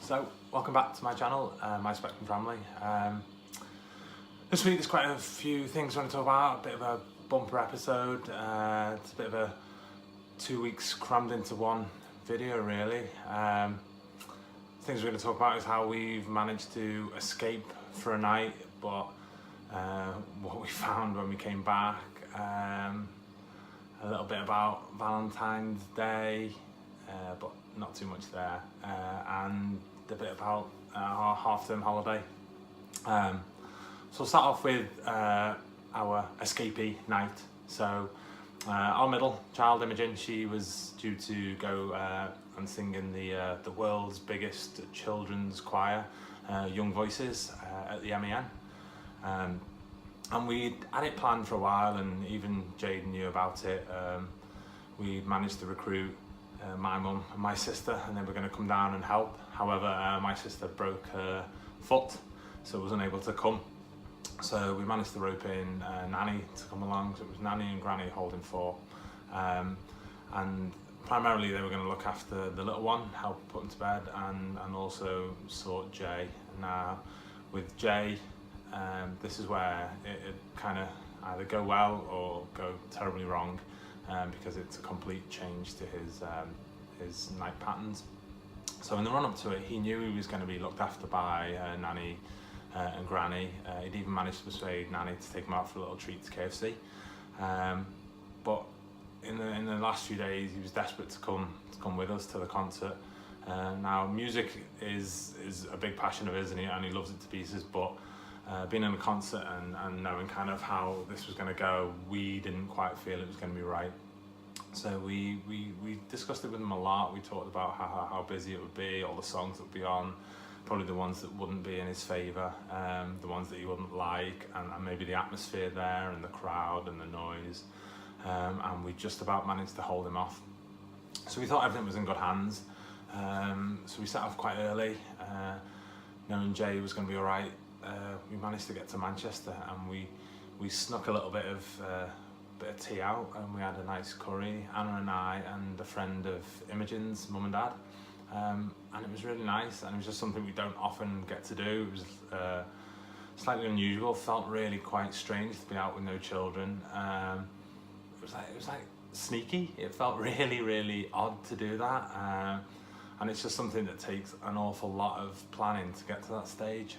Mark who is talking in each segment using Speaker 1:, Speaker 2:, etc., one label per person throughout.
Speaker 1: So, welcome back to my channel, My Spectrum Family. This week there's quite a few things I want to talk about, a bit of a bumper episode. It's a bit of a 2 weeks crammed into one video really. Things we're going to talk about is how we've managed to escape for a night, but what we found when we came back, a little bit about Valentine's Day, but not too much there, and a bit about our half-term holiday. So we'll start off with our escapee night. So our middle child, Imogen, she was due to go and sing in the world's biggest children's choir, Young Voices, at the MEN. And we'd had it planned for a while, and even Jade knew about it. We managed to recruit my mum and my sister, and they were going to come down and help. However, my sister broke her foot, so was unable to come. So we managed to rope in Nanny to come along. So it was Nanny and Granny holding fort, and primarily they were going to look after the little one, help put him to bed, and also sort Jay. Now with Jay, this is where it kind of either go well or go terribly wrong, because it's a complete change to his night patterns. So in the run up to it, he knew he was going to be looked after by Nanny and Granny. He'd even managed to persuade Nanny to take him out for a little treat to KFC. But in the last few days, he was desperate to come with us to the concert. Now music is a big passion of his, and he loves it to pieces. But being in a concert and knowing kind of how this was going to go, we didn't quite feel it was going to be right. So we discussed it with him a lot. We talked about how busy it would be, all the songs that would be on, probably the ones that wouldn't be in his favour, the ones that he wouldn't like, and maybe the atmosphere there and the crowd and the noise. And we just about managed to hold him off. So we thought everything was in good hands. So we set off quite early, knowing Jay was going to be all right. We managed to get to Manchester, and we snuck a little bit of tea out, and we had a nice curry, Anna and I and a friend of Imogen's mum and dad, and it was really nice, and it was just something we don't often get to do. It was slightly unusual, felt really quite strange to be out with no children. It was like sneaky. It felt really odd to do that, and it's just something that takes an awful lot of planning to get to that stage.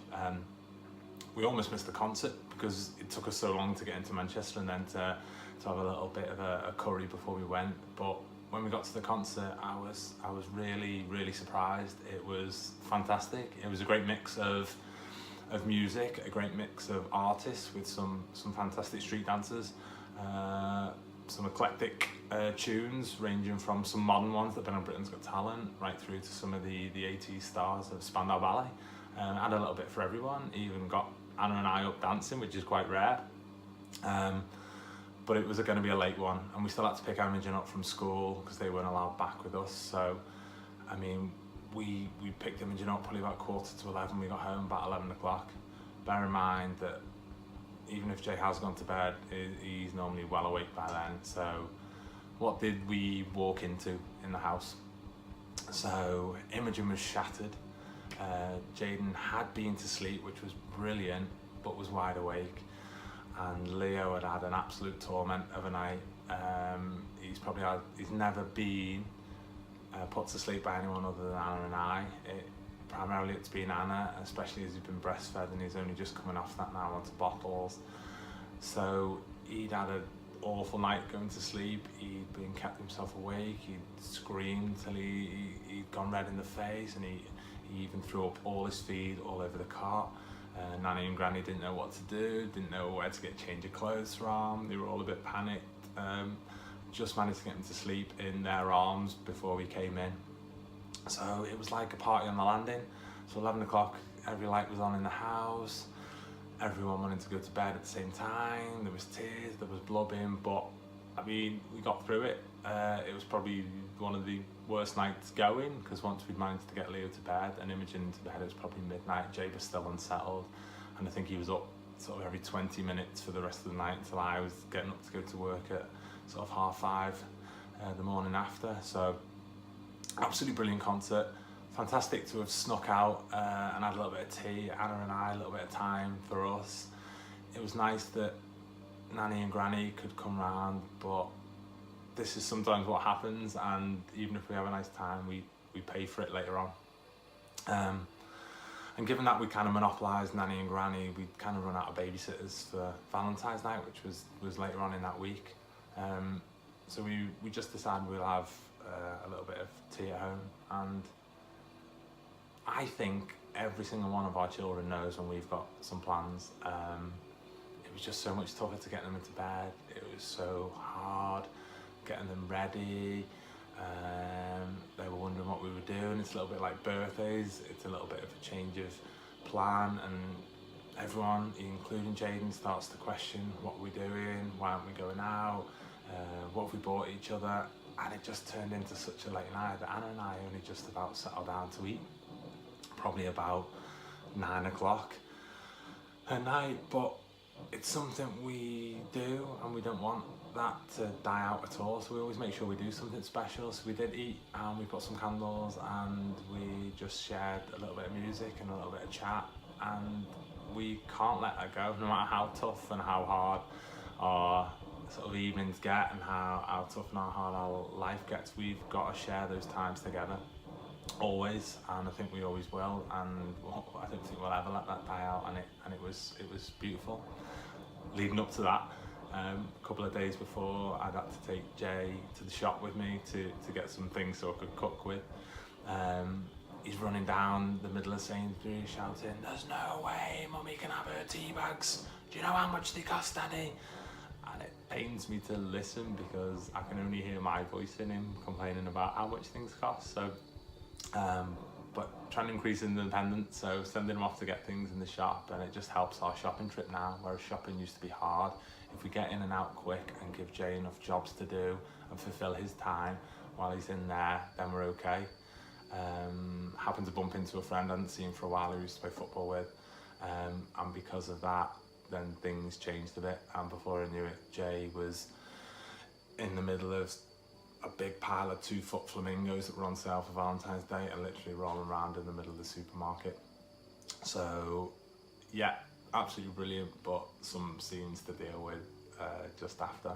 Speaker 1: We almost missed the concert because it took us so long to get into Manchester, and then to have a little bit of a curry before we went. But when we got to the concert, I was really surprised. It was fantastic. It was a great mix of music, a great mix of artists with some fantastic street dancers, some eclectic tunes ranging from some modern ones that have been on Britain's Got Talent right through to some of the 80s stars of Spandau Ballet. Had a little bit for everyone. Even got Anna and I up dancing, which is quite rare. But it was going to be a late one, and we still had to pick Imogen up from school because they weren't allowed back with us. So, I mean, we picked Imogen up probably about 11:15. We got home about 11 o'clock. Bear in mind that even if Jay has gone to bed, he's normally well awake by then. So, what did we walk into in the house? So, Imogen was shattered. Jaden had been to sleep, which was brilliant, but was wide awake. And Leo had an absolute torment of a night. He's never been put to sleep by anyone other than Anna and I. Primarily it's been Anna, especially as he's been breastfed, and he's only just coming off that now onto bottles. So he'd had an awful night going to sleep. He'd been kept himself awake. He'd screamed till he'd gone red in the face, and he even threw up all his feed all over the cart. Nanny and Granny didn't know what to do, didn't know where to get a change of clothes from. They were all a bit panicked. Just managed to get him to sleep in their arms before we came in. So it was like a party on the landing. So 11 o'clock, every light was on in the house. Everyone wanted to go to bed at the same time. There was tears, there was blubbing, but I mean, we got through it. It was probably one of the worst nights going, because once we'd managed to get Leo to bed and Imogen to bed, it was probably midnight. Jay was still unsettled, and I think he was up sort of every 20 minutes for the rest of the night until I was getting up to go to work at sort of 5:30 the morning after. So absolutely brilliant concert. fantastic to have snuck out and had a little bit of tea, Anna and I, a little bit of time for us. It was nice that Nanny and Granny could come round, but this is sometimes what happens, and even if we have a nice time, we pay for it later on. And given that we kind of monopolised Nanny and Granny, we kind of run out of babysitters for Valentine's night, which was later on in that week. So we just decided we'll have a little bit of tea at home, and I think every single one of our children knows when we've got some plans. It was just so much tougher to get them into bed. It was so hard getting them ready. They were wondering what we were doing. It's a little bit like birthdays. It's a little bit of a change of plan, and everyone, including Jaden, starts to question what we're doing, why aren't we going out, what have we bought each other, and it just turned into such a late night that Anna and I only just about settled down to eat, probably about 9 o'clock at night. But it's something we do, and we don't want that to die out at all, so we always make sure we do something special. So we did eat, and we put some candles, and we just shared a little bit of music and a little bit of chat, and we can't let that go, no matter how tough and how hard our sort of evenings get and how tough and how hard our life gets. We've got to share those times together, always, and I think we always will, and I don't think we'll ever let that die out. And it was beautiful. Leading up to that, a couple of days before, I'd had to take Jay to the shop with me to get some things so I could cook with. He's running down the middle of Sainsbury's shouting, "There's no way Mummy can have her tea bags. Do you know how much they cost, Daddy?" And it pains me to listen because I can only hear my voice in him complaining about how much things cost. So, but trying to increase independence, so sending him off to get things in the shop, and it just helps our shopping trip now, whereas shopping used to be hard. If we get in and out quick and give Jay enough jobs to do and fulfill his time while he's in there, then we're okay. Happened to bump into a friend I hadn't seen for a while who used to play football with, and because of that, then things changed a bit, and before I knew it, Jay was in the middle of a big pile of 2-foot flamingos that were on sale for Valentine's Day and literally rolling around in the middle of the supermarket. So yeah, absolutely brilliant, but some scenes to deal with just after.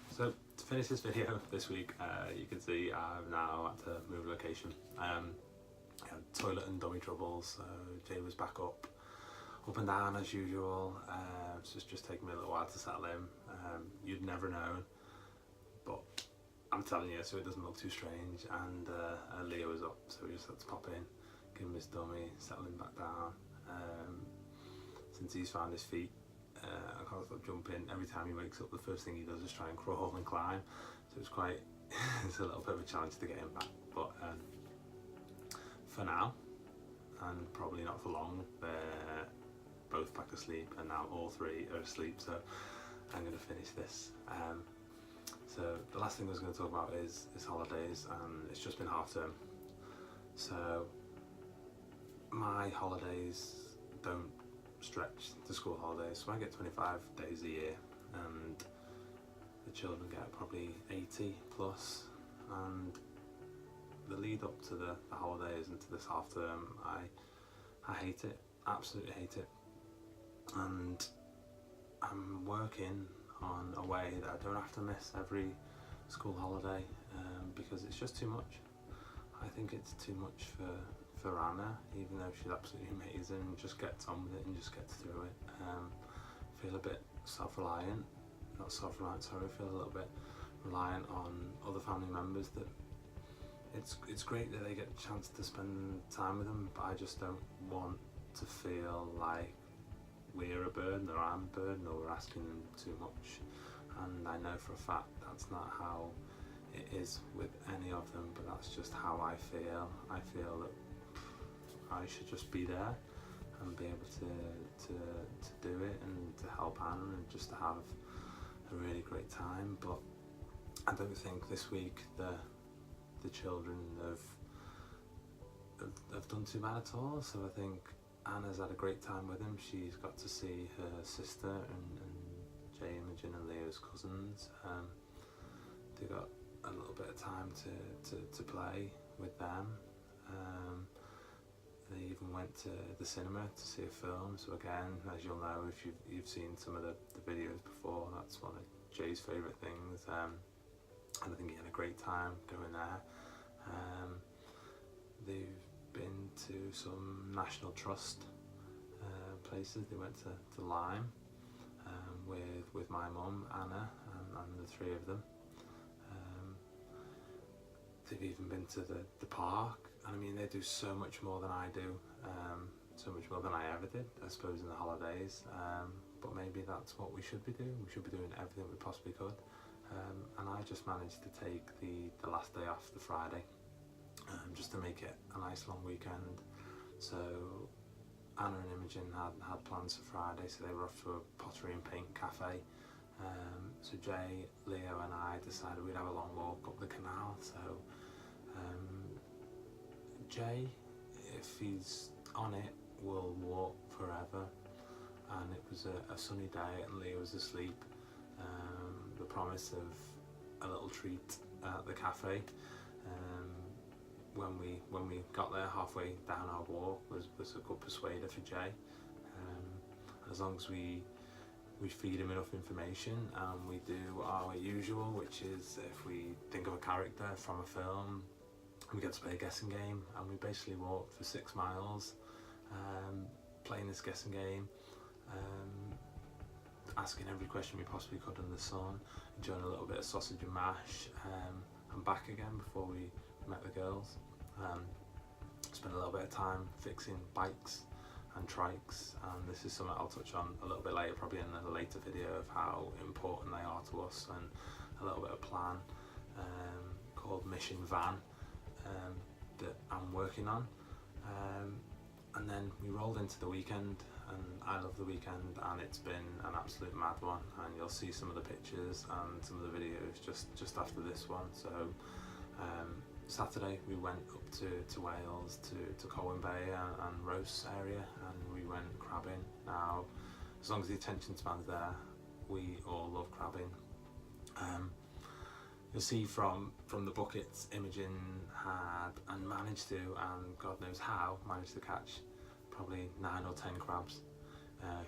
Speaker 1: So to finish this video this week, you can see I've now had to move location. Toilet and dummy troubles, so Jay was back up and down as usual. It's just taken me a little while to settle in. You'd never know, but I'm telling you, so it doesn't look too strange. And Leo was up, so we just had to pop in, give him his dummy, settle him back down. Since he's found his feet, I can't stop jumping. Every time he wakes up, the first thing he does is try and crawl and climb. So it's quite, it's a little bit of a challenge to get him back. But for now, and probably not for long, they're both back asleep, and now all three are asleep. So I'm going to finish this. So the last thing I was going to talk about is holidays, and it's just been half term. So my holidays don't stretch to school holidays, so I get 25 days a year, and the children get probably 80 plus, and the lead up to the holidays and to this half term, I hate it, absolutely hate it, and I'm working on a way that I don't have to miss every school holiday, because it's just too much. I think it's too much for Anna, even though she's absolutely amazing, just gets on with it and just gets through it. Feel a bit self-reliant, not self-reliant, sorry, feel a little bit reliant on other family members. That it's great that they get a chance to spend time with them, but I just don't want to feel like we're a burden, or I'm a burden, or we're asking them too much. And I know for a fact that's not how it is with any of them, but that's just how I feel. I feel that I should just be there and be able to do it and to help Anne and just to have a really great time. But I don't think this week the children have done too bad at all. So I think Anna's had a great time with him. She's got to see her sister and Jay, Imogen and Leo's cousins. They got a little bit of time to play with them. They even went to the cinema to see a film. So again, as you'll know if you've seen some of the videos before, that's one of Jay's favourite things. And I think he had a great time going there. They've been to some National Trust places. They went to Lyme with my mum, Anna, and the three of them. They've even been to the park, and I mean they do so much more than I do, so much more than I ever did, I suppose, in the holidays, but maybe that's what we should be doing. We should be doing everything we possibly could, and I just managed to take the last day off, the Friday, just to make it a nice long weekend. So Anna and Imogen had plans for Friday, so they were off to a pottery and paint cafe. So Jay, Leo and I decided we'd have a long walk up the canal. So Jay, if he's on it, will walk forever. And it was a sunny day and Leo was asleep. The promise of a little treat at the cafe when we got there halfway down our walk was a good persuader for Jay. As long as we feed him enough information and we do our usual, which is if we think of a character from a film, we get to play a guessing game, and we basically walked for 6 miles playing this guessing game, asking every question we possibly could under the sun, enjoying a little bit of sausage and mash, and back again before we met the girls. Spent a little bit of time fixing bikes and trikes, and this is something I'll touch on a little bit later, probably in a later video, of how important they are to us, and a little bit of plan called Mission Van that I'm working on. And then we rolled into the weekend, and I love the weekend, and it's been an absolute mad one, and you'll see some of the pictures and some of the videos just after this one. So Saturday we went up to Wales, to Colwyn Bay and Rhos area, and we went crabbing. Now, as long as the attention span's there, we all love crabbing. You'll see from the buckets Imogen had and managed to, and God knows how, managed to catch probably 9 or 10 crabs.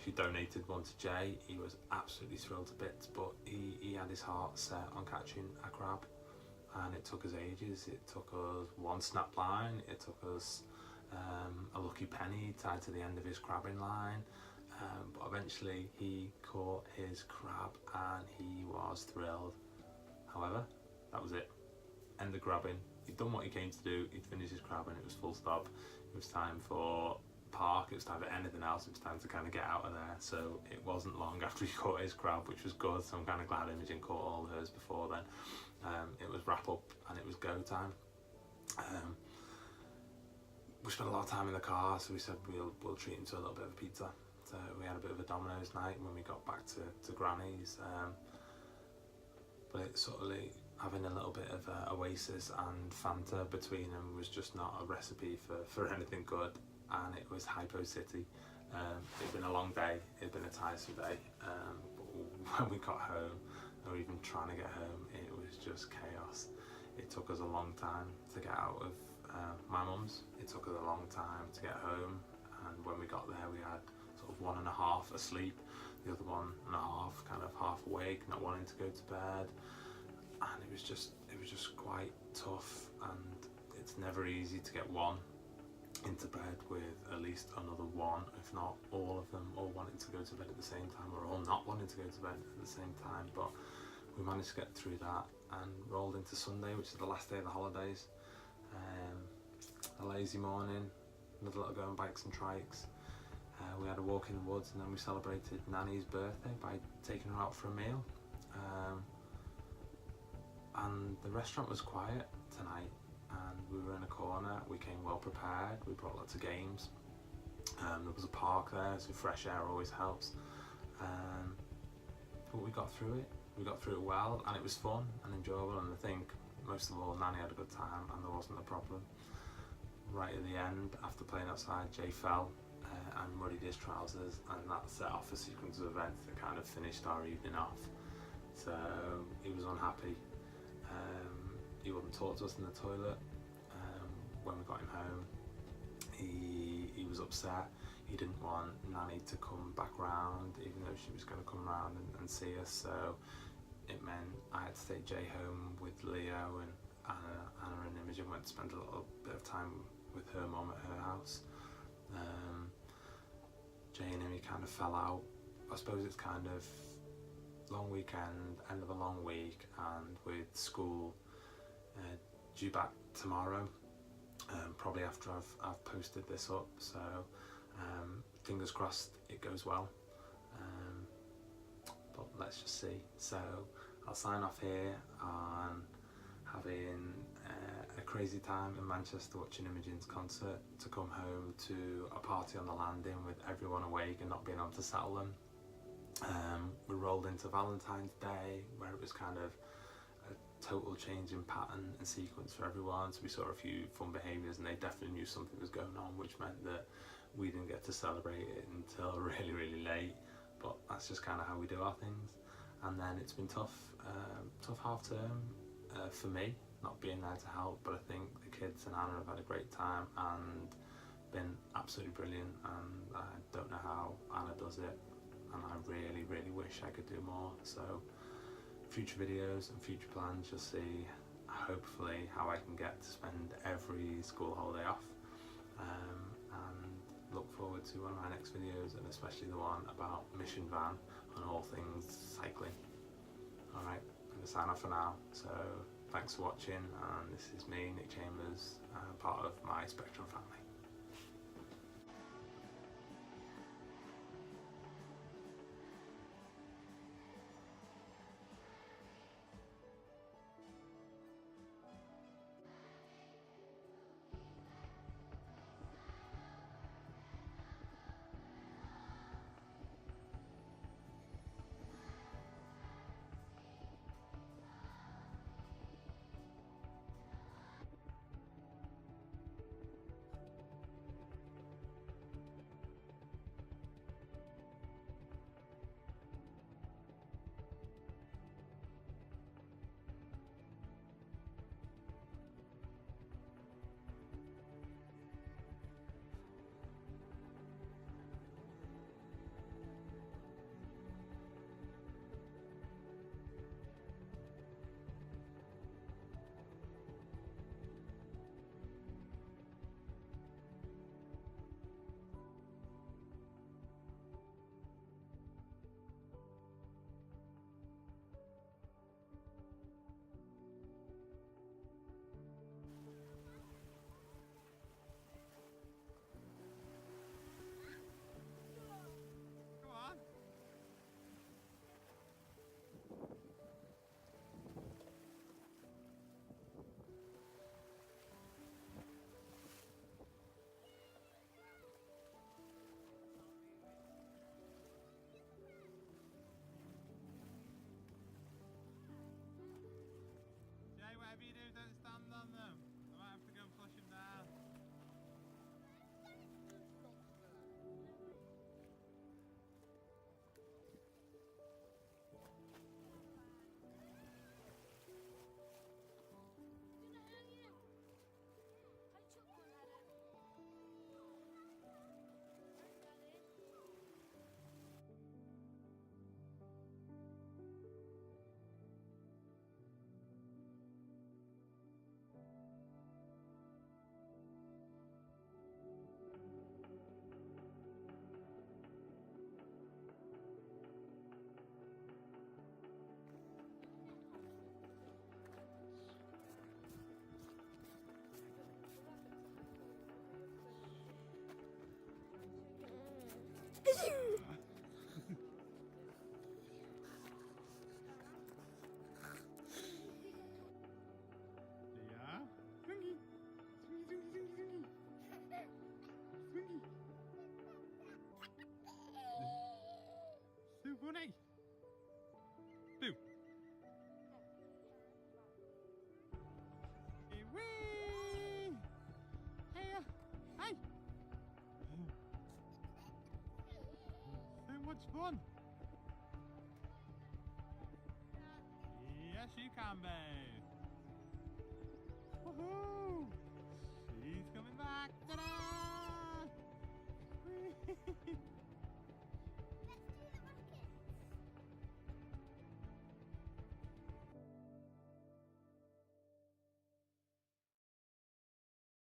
Speaker 1: She donated one to Jay. He was absolutely thrilled to bits, but he had his heart set on catching a crab, and it took us ages. It took us one snap line, it took us a lucky penny tied to the end of his crabbing line, but eventually he caught his crab and he was thrilled. However, that was it. End of grabbing. He'd done what he came to do. He'd finished his crab and it was full stop. It was time for park. It was time for anything else. It was time to kind of get out of there. So it wasn't long after he caught his crab, which was good. So I'm kind of glad Imogen caught all hers before then. It was wrap up and it was go time. We spent a lot of time in the car, so we said we'll treat him to a little bit of a pizza. So we had a bit of a Domino's night when we got back to Granny's. But it sort of like having a little bit of Oasis and Fanta between them was just not a recipe for anything good, and it was Hypo City. It'd been a long day, it'd been a tiresome day, but when we got home, or even trying to get home, it was just chaos. It took us a long time to get out of my mum's, it took us a long time to get home, and when we got there we had sort of 1.5 asleep, the other 1.5 kind of half awake, not wanting to go to bed, and it was just quite tough. And it's never easy to get one into bed with at least another one, if not all of them, all wanting to go to bed at the same time, or all not wanting to go to bed at the same time. But we managed to get through that and rolled into Sunday, which is the last day of the holidays. A lazy morning, another little go on bikes and trikes. We had a walk in the woods, and then we celebrated Nanny's birthday by taking her out for a meal. And the restaurant was quiet tonight, and we were in a corner. We came well prepared. We brought lots of games. There was a park there, so fresh air always helps. But we got through it. We got through it well, and it was fun and enjoyable. And I think most of all, Nanny had a good time, and there wasn't a problem. Right at the end, after playing outside, Jay fell and muddied his trousers, and that set off a sequence of events that kind of finished our evening off. So he was unhappy. He wouldn't talk to us in the toilet. was upset. He didn't want Nanny to come back round, even though she was going to come round and see us, so it meant I had to take Jay home with Leo, and Anna and Imogen went to spend a little bit of time with her mum at her house. Jay and Imi kind of fell out. I suppose it's kind of long weekend, end of a long week, and with school due back tomorrow, probably after I've posted this up, so fingers crossed it goes well, but let's just see. So I'll sign off here on having a crazy time in Manchester watching Imogen's concert, to come home to a party on the landing with everyone awake and not being able to settle them. We rolled into Valentine's Day, where it was kind of a total change in pattern and sequence for everyone, so we saw a few fun behaviours, and they definitely knew something was going on, which meant that we didn't get to celebrate it until really late, but that's just kind of how we do our things. And then it's been tough half term for me, not being there to help, but I think the kids and Anna have had a great time and been absolutely brilliant, and I don't know how Anna does it, and I really wish I could do more. So future videos and future plans, you'll see hopefully how I can get to spend every school holiday off, and look forward to one of my next videos, and especially the one about Mission Van and all things cycling. Alright, I'm going to sign off for now, so thanks for watching, and this is me, Nick Chambers, part of my Spectrum family.
Speaker 2: Whatever you do, don't stand on them. I might have to go and flush them down. Bunny! Boo! Whee! Hey! Hey! So much fun! Yes, you can, babe!